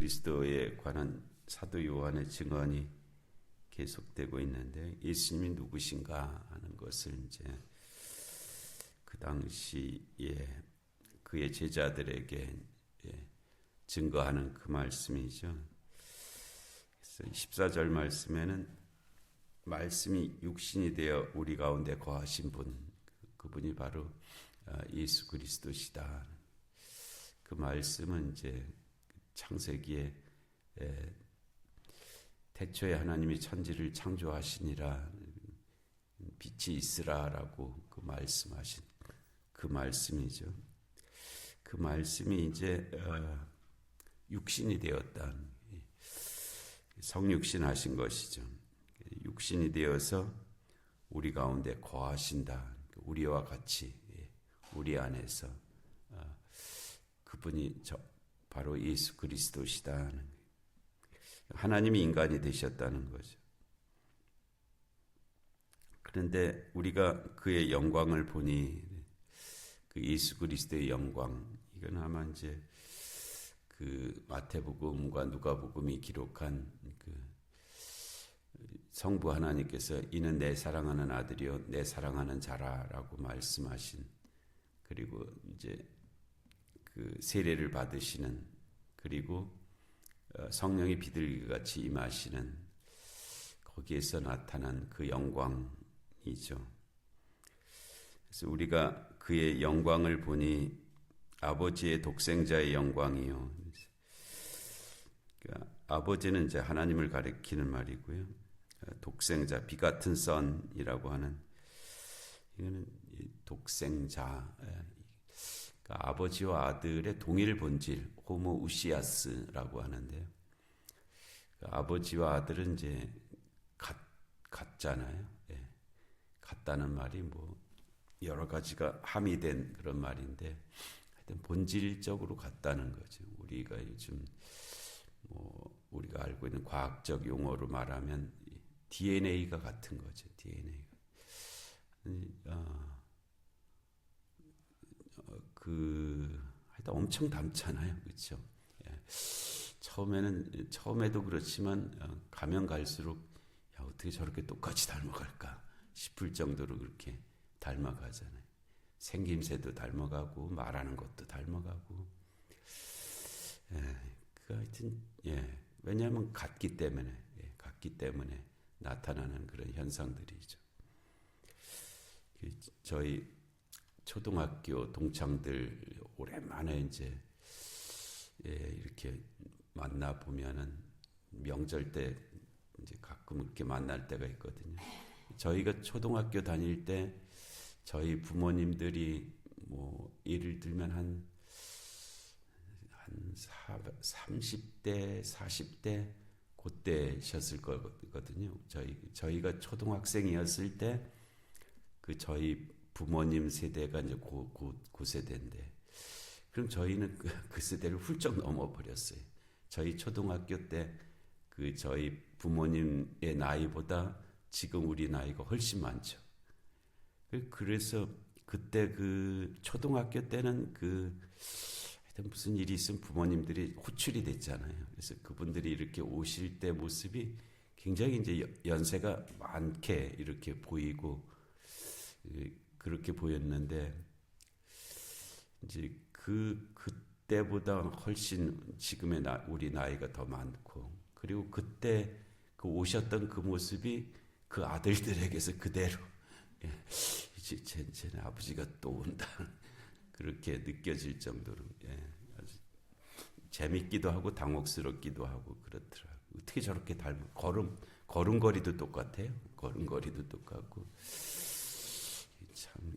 그리스도에 관한 사도 요한의 증언이 계속되고 있는데 예수님이 누구신가 하는 것을 이제 그 당시에 그의 제자들에게 증거하는 그 말씀이죠. 그래서 14절 말씀에는 말씀이 육신이 되어 우리 가운데 거하신 분, 그분이 바로 예수 그리스도시다. 그 말씀은 이제 창세기에 태초에 하나님이 천지를 창조하시니라 빛이 있으라라고 그 말씀하신 그 말씀이죠. 그 말씀이 이제 육신이 되었다. 성육신 하신 것이죠. 육신이 되어서 우리 가운데 거하신다. 우리와 같이 우리 안에서 그분이 바로 예수 그리스도시다. 하나님이 인간이 되셨다는 거죠. 그런데 우리가 그의 영광을 보니 그 예수 그리스도의 영광, 이건 아마 이제 그 마태복음과 누가복음이 기록한 그 성부 하나님께서 이는 내 사랑하는 아들이요 내 사랑하는 자라라고 말씀하신, 그리고 이제 그 세례를 받으시는, 그리고 성령이 비둘기같이 임하시는 거기에서 나타난 그 영광이죠. 그래서 우리가 그의 영광을 보니 아버지의 독생자의 영광이요. 그러니까 아버지는 이제 하나님을 가리키는 말이고요. 독생자, 비 같은 선이라고 하는, 이거는 독생자, 그러니까 아버지와 아들의 동일 본질, 호모우시아스라고 하는데요. 그러니까 아버지와 아들은 이제 같잖아요. 같다는 말이 뭐 여러 가지가 함의된 그런 말인데, 하여튼 본질적으로 같다는 거죠. 우리가 요즘 우리가 알고 있는 과학적 용어로 말하면 DNA가 같은 거죠. DNA가. 하여튼 엄청 닮잖아요. 그렇죠? 처음에도 그렇지만 가면 갈수록 어떻게 저렇게 똑같이 닮아갈까 싶을 정도로 그렇게 닮아가잖아요. 생김새도 닮아가고 말하는 것도 닮아가고. 하여튼 왜냐하면 같기 때문에 나타나는 그런 현상들이죠. 저희 초등학교 동창들 오랜만에 이제 이렇게 만나 보면은 명절 때 이제 가끔 이렇게 만날 때가 있거든요. 저희가 초등학교 다닐 때 저희 부모님들이 뭐 예를 들면 한 30대, 40대 그때셨을 거거든요. 저희가 초등학생이었을 때 그 저희 부모님 세대가 이제 그 세대인데, 그럼 저희는 그 세대를 훌쩍 넘어버렸어요. 저희 초등학교 때 그 저희 부모님의 나이보다 지금 우리 나이가 훨씬 많죠. 그래서 그때 그 초등학교 때는 하여튼 무슨 일이 있으면 부모님들이 호출이 됐잖아요. 그래서 그분들이 이렇게 오실 때 모습이 굉장히 이제 연세가 많게 이렇게 보이고 그렇게 보였는데, 이제 그때보다 훨씬 지금의 우리 나이가 더 많고, 그리고 그때 그 오셨던 그 모습이 그 아들들에게서 그대로 이제 쟤네 아버지가 또 온다 그렇게 느껴질 정도로 아주 재밌기도 하고 당혹스럽기도 하고 그렇더라고요. 어떻게 저렇게 걸음걸이도 똑같아요. 걸음걸이도 똑같고 참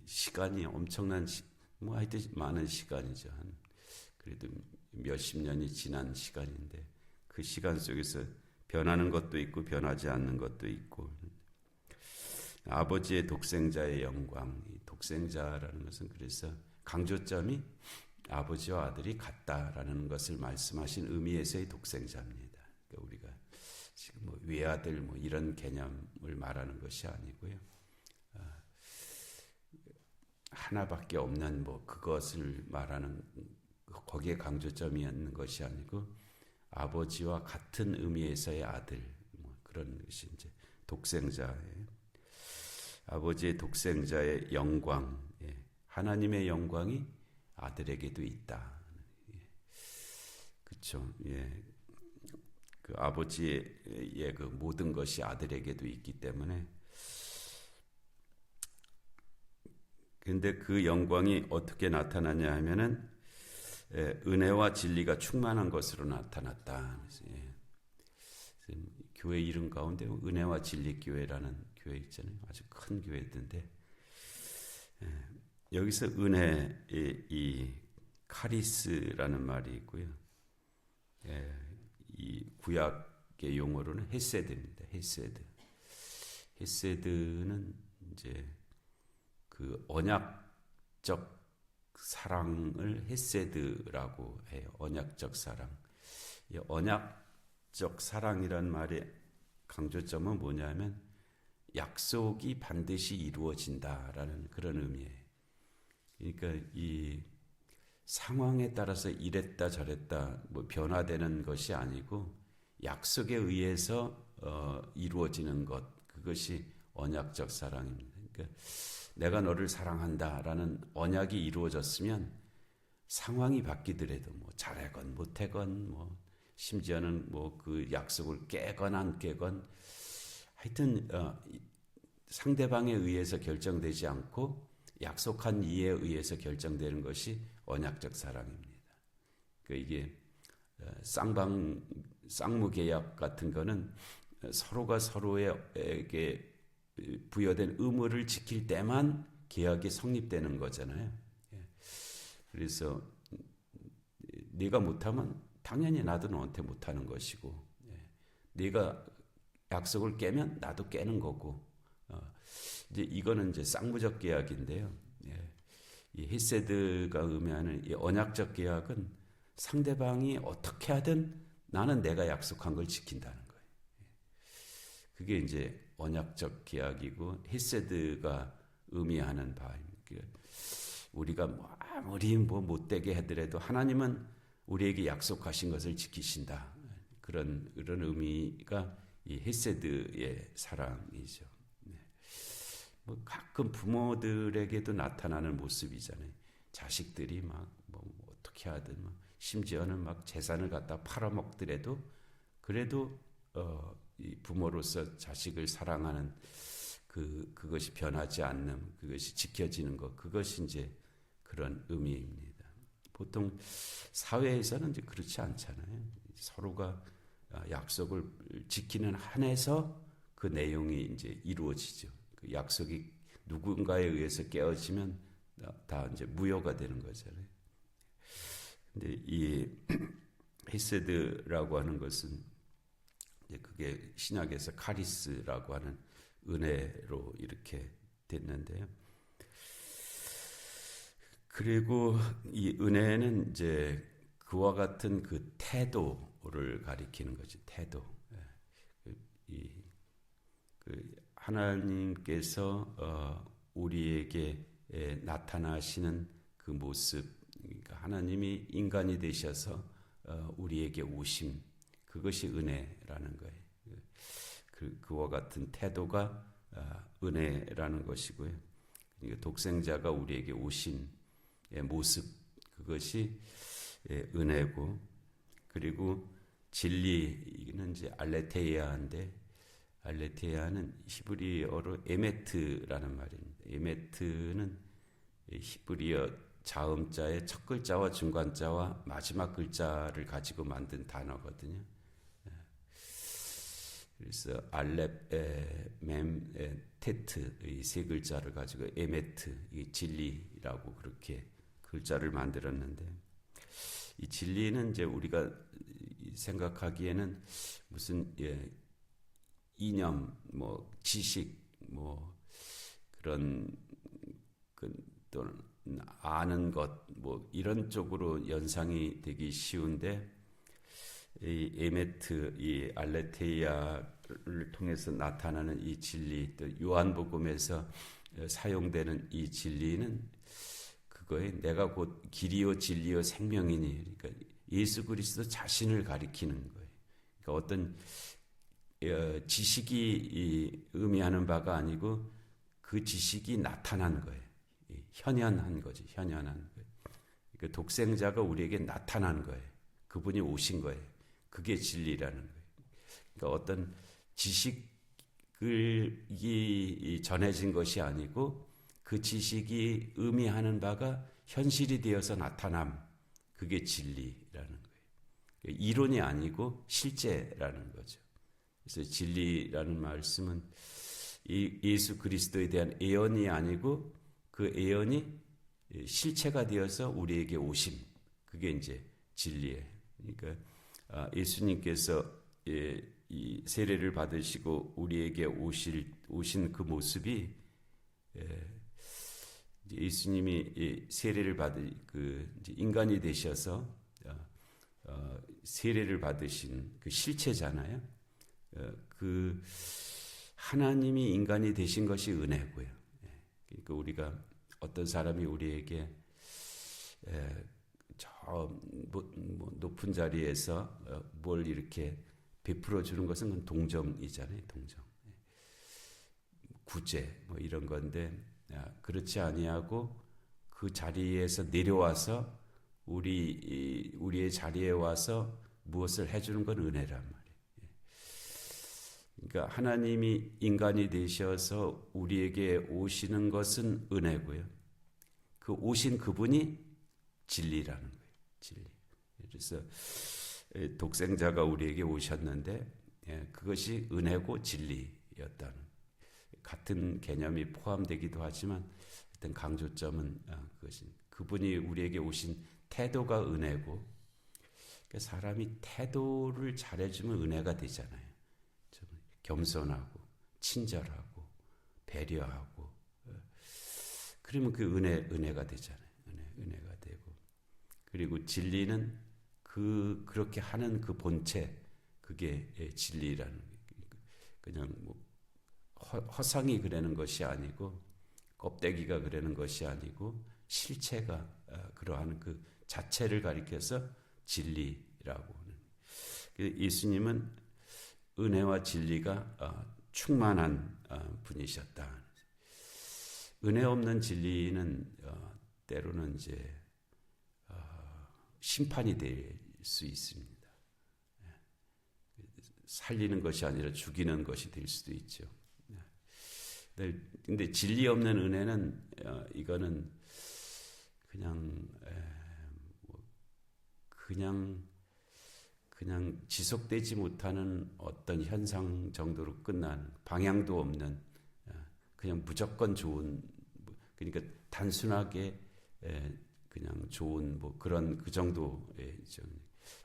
시간이 엄청난 하여튼 많은 시간이죠. 그래도 몇십 년이 지난 시간인데 그 시간 속에서 변하는 것도 있고 변하지 않는 것도 있고, 아버지의 독생자의 영광, 이 독생자라는 것은 그래서 강조점이 아버지와 아들이 같다라는 것을 말씀하신 의미에서의 독생자입니다. 그러니까 우리가 지금 외아들 이런 개념을 말하는 것이 아니고요. 하나밖에 없는 그것을 말하는 거기에 강조점이 있는 것이 아니고 아버지와 같은 의미에서의 아들, 뭐 그런 것이 이제 독생자의 아버지의 독생자의 영광, 하나님의 영광이 아들에게도 있다. 그렇죠. 그 아버지의 그 모든 것이 아들에게도 있기 때문에. 근데 그 영광이 어떻게 나타나냐 하면은 은혜와 진리가 충만한 것으로 나타났다. 교회 이름 가운데 은혜와 진리 교회라는 교회 있잖아요. 아주 큰 교회인데 여기서 은혜 이 카리스라는 말이 있고요. 이 구약의 용어로는 헤세드입니다. 헤세드는 이제 그 언약적 사랑을 헤세드라고 해요. 언약적 사랑. 이 언약적 사랑이란 말의 강조점은 뭐냐면 약속이 반드시 이루어진다라는 그런 의미예요. 그러니까 이 상황에 따라서 이랬다 저랬다 뭐 변화되는 것이 아니고 약속에 의해서 이루어지는 것, 그것이 언약적 사랑입니다. 그러니까 내가 너를 사랑한다라는 언약이 이루어졌으면 상황이 바뀌더라도 뭐 잘하건 못하건 뭐 심지어는 뭐 그 약속을 깨건 안 깨건 하여튼 상대방에 의해서 결정되지 않고 약속한 이에 의해서 결정되는 것이 언약적 사랑입니다. 그러니까 이게 쌍무 계약 같은 거는 서로가 서로에게 부여된 의무를 지킬 때만 계약이 성립되는 거잖아요. 그래서 네가 못하면 당연히 나도 너한테 못하는 것이고, 네가 약속을 깨면 나도 깨는 거고, 이제 이거는 이제 쌍무적 계약인데요. 이 헤세드가 의미하는 이 언약적 계약은 상대방이 어떻게 하든 나는 내가 약속한 걸 지킨다는 거예요. 그게 이제 언약적 계약이고 헤세드가 의미하는 바입니다. 우리가 뭐 아무리 뭐 못되게 하더라도 하나님은 우리에게 약속하신 것을 지키신다. 그런 의미가 이 헤세드의 사랑이죠. 뭐 가끔 부모들에게도 나타나는 모습이잖아요. 자식들이 막 뭐 어떻게 하든 뭐 심지어는 막 재산을 갖다 팔아먹더라도 그래도 이 부모로서 자식을 사랑하는 그것이 변하지 않는, 그것이 지켜지는 것, 그것이 이제 그런 의미입니다. 보통 사회에서는 이제 그렇지 않잖아요. 서로가 약속을 지키는 한에서 그 내용이 이제 이루어지죠. 그 약속이 누군가에 의해서 깨어지면 다 이제 무효가 되는 거잖아요. 근데 이 헤세드라고 하는 것은 이제 그게 신약에서 카리스라고 하는 은혜로 이렇게 됐는데요. 그리고 이 은혜는 이제 그와 같은 그 태도를 가리키는 거지. 태도. 하나님께서 우리에게 나타나시는 그 모습, 그러니까 하나님이 인간이 되셔서 우리에게 오심, 그것이 은혜라는 거예요. 그와 같은 태도가 은혜라는 것이고요. 그러니까 독생자가 우리에게 오심의 모습, 그것이 은혜고, 그리고 진리는 이제 알레테이아인데, 알레테이아는 히브리어로 에메트라는 말입니다. 에메트는 히브리어 자음자의 첫 글자와 중간자와 마지막 글자를 가지고 만든 단어거든요. 그래서 알렙, 맴, 테트 이 세 글자를 가지고 에메트, 이 진리라고 그렇게 글자를 만들었는데, 이 진리는 이제 우리가 생각하기에는 무슨 이념, 뭐 지식, 뭐 그런 또는 아는 것, 뭐 이런 쪽으로 연상이 되기 쉬운데, 이 에메트, 이 알레테이아를 통해서 나타나는 이 진리, 또 요한복음에서 사용되는 이 진리는 그거에 내가 곧 길이요 진리요 생명이니, 그러니까 예수 그리스도 자신을 가리키는 거예요. 그러니까 어떤 지식이 의미하는 바가 아니고 그 지식이 나타난 거예요. 현현한 거지, 현현한 거예요. 그러니까 독생자가 우리에게 나타난 거예요. 그분이 오신 거예요. 그게 진리라는 거예요. 그러니까 어떤 지식이 전해진 것이 아니고 그 지식이 의미하는 바가 현실이 되어서 나타남, 그게 진리라는 거예요. 이론이 아니고 실제라는 거죠. 그래서 진리라는 말씀은 예수 그리스도에 대한 예언이 아니고 그 예언이 실체가 되어서 우리에게 오심, 그게 이제 진리예요. 그러니까 예수님께서 이 세례를 받으시고 우리에게 오신 그 모습이, 예수님이 세례를 이제 인간이 되셔서 세례를 받으신 그 실체잖아요. 그 하나님이 인간이 되신 것이 은혜고요. 그러니까 우리가 어떤 사람이 우리에게 저 높은 자리에서 뭘 이렇게 베풀어 주는 것은 그건 동정이잖아요. 동정, 구제 뭐 이런 건데, 그렇지 아니하고 그 자리에서 내려와서 우리의 자리에 와서 무엇을 해주는 건 은혜란 말이에요. 그러니까 하나님이 인간이 되셔서 우리에게 오시는 것은 은혜고요. 그 오신 그분이 진리라는 거예요. 진리. 그래서 독생자가 우리에게 오셨는데 그것이 은혜고 진리였다는, 같은 개념이 포함되기도 하지만 어떤 강조점은 그것이 그분이 우리에게 오신 태도가 은혜고, 그러니까 사람이 태도를 잘해주면 은혜가 되잖아요. 좀 겸손하고 친절하고 배려하고, 그러면 그 은혜가 되잖아요. 은혜가 되고, 그리고 진리는 그렇게 하는 그 본체, 그게 진리라는 거예요. 그냥 뭐 허상이 그러는 것이 아니고 껍데기가 그러는 것이 아니고 실체가 그러한 그 자체를 가리켜서 진리라고 하는. 예수님은 은혜와 진리가 충만한 분이셨다. 은혜 없는 진리는 때로는 이제 심판이 될 수 있습니다. 살리는 것이 아니라 죽이는 것이 될 수도 있죠. 근데 진리 없는 은혜는 이거는 그냥 지속되지 못하는 어떤 현상 정도로 끝난, 방향도 없는, 그냥 무조건 좋은, 그러니까 단순하게 그냥 좋은 뭐 그런 그 정도의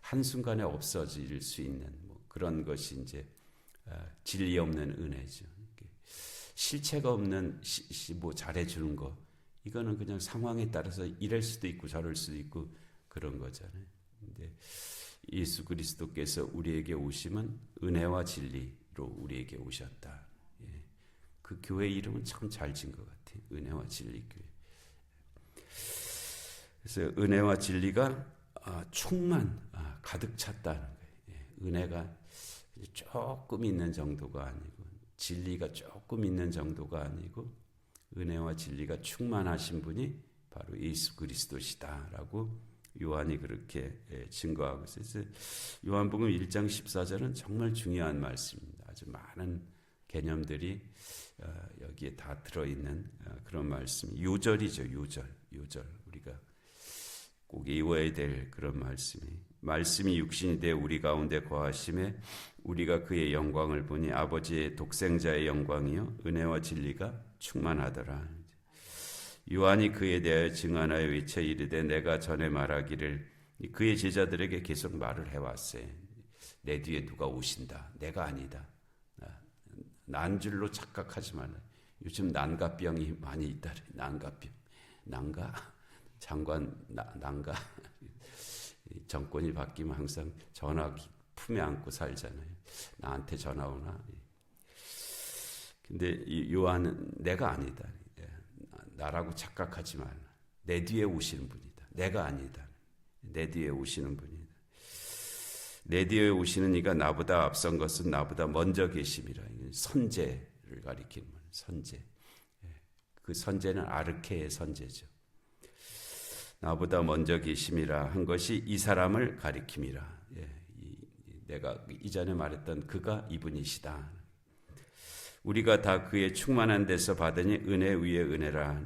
한순간에 없어질 수 있는 뭐 그런 것이 이제 진리 없는 은혜죠. 실체가 없는 뭐 잘해주는 거, 이거는 그냥 상황에 따라서 이럴 수도 있고 저럴 수도 있고 그런 거잖아요. 근데 예수 그리스도께서 우리에게 오심은 은혜와 진리로 우리에게 오셨다. 그 교회 이름은 참 잘 지은 것 같아요. 은혜와 진리 교회. 그래서 은혜와 진리가 가득 찼다는 거예요. 은혜가 조금 있는 정도가 아니고, 진리가 조금 있는 정도가 아니고, 은혜와 진리가 충만하신 분이 바로 예수 그리스도시다라고 요한이 그렇게 증거하고 있어요. 그래서 요한복음 1장 14절은 정말 중요한 말씀입니다. 아주 많은 개념들이 여기에 다 들어있는 그런 말씀. 요절이죠. 요절. 우리가 꼭 외워야 될 그런 말씀이 육신이 되어 우리 가운데 거하심에 우리가 그의 영광을 보니 아버지의 독생자의 영광이요 은혜와 진리가 충만하더라. 요한이 그에 대하여 증언하여 외쳐 이르되 내가 전에 말하기를, 그의 제자들에게 계속 말을 해왔어요. 내 뒤에 누가 오신다. 내가 아니다. 난 줄로 착각하지 말라. 요즘 난가병이 많이 있다. 난가병. 장관 난가. 정권이 바뀌면 항상 전화기 품에 안고 살잖아요. 나한테 전화 오나. 근데 요한은 내가 아니다. 나라고 착각하지 말라. 내 뒤에 오시는 분이다. 내가 아니다. 내 뒤에 오시는 분이다. 내 뒤에 오시는 이가 나보다 앞선 것은 나보다 먼저 계심이라. 선제를 가리키는 말. 선제. 그 선제는 아르케의 선제죠. 나보다 먼저 계심이라 한 것이 이 사람을 가리킴이라. 내가 이전에 말했던 그가 이분이시다. 우리가 다 그의 충만한 데서 받으니 은혜 위에 은혜라.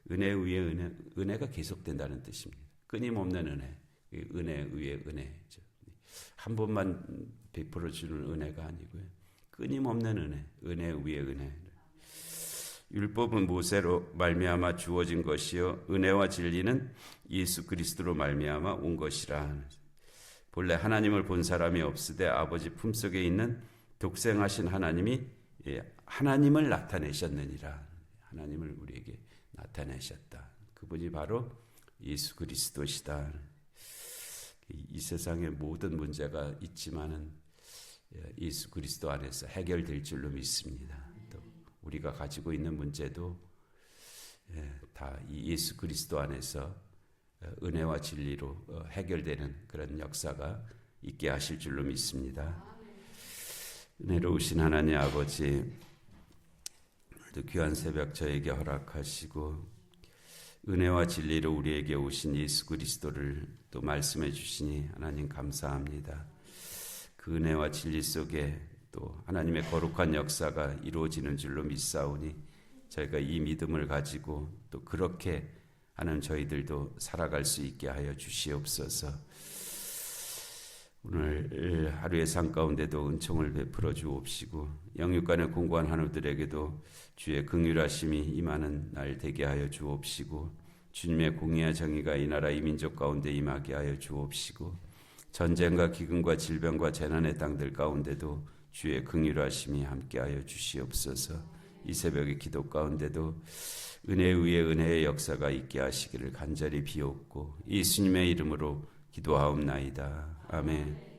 은혜 위에 은혜, 은혜가 계속된다는 뜻입니다. 끊임없는 은혜, 은혜 위에 은혜죠. 한 번만 베풀어 주는 은혜가 아니고요. 끊임없는 은혜, 은혜 위에 은혜. 율법은 모세로 말미암아 주어진 것이요 은혜와 진리는 예수 그리스도로 말미암아 온 것이라. 본래 하나님을 본 사람이 없으되 아버지 품속에 있는 독생하신 하나님이 하나님을 나타내셨느니라. 하나님을 우리에게 나타내셨다. 그분이 바로 예수 그리스도시다. 이 세상의 모든 문제가 있지만은 예수 그리스도 안에서 해결될 줄로 믿습니다. 또 우리가 가지고 있는 문제도 다 이 예수 그리스도 안에서 은혜와 진리로 해결되는 그런 역사가 있게 하실 줄로 믿습니다. 은혜로우신 하나님 아버지, 오늘도 귀한 새벽 저에게 허락하시고 은혜와 진리로 우리에게 오신 예수 그리스도를 또 말씀해 주시니 하나님 감사합니다. 그 은혜와 진리 속에 또 하나님의 거룩한 역사가 이루어지는 줄로 믿사오니 저희가 이 믿음을 가지고 또 그렇게 하는 저희들도 살아갈 수 있게 하여 주시옵소서. 오늘 하루의 삶 가운데도 은총을 베풀어 주옵시고 영육간의 공고한 한우들에게도 주의 긍휼하심이 임하는 날 되게 하여 주옵시고 주님의 공의와 정의가 이 나라 이 민족 가운데 임하게 하여 주옵시고 전쟁과 기근과 질병과 재난의 땅들 가운데도 주의 긍휼하심이 함께하여 주시옵소서. 이 새벽의 기도 가운데도 은혜 위에 은혜의 역사가 있게 하시기를 간절히 비옵고 예수님의 이름으로 기도하옵나이다. 아멘.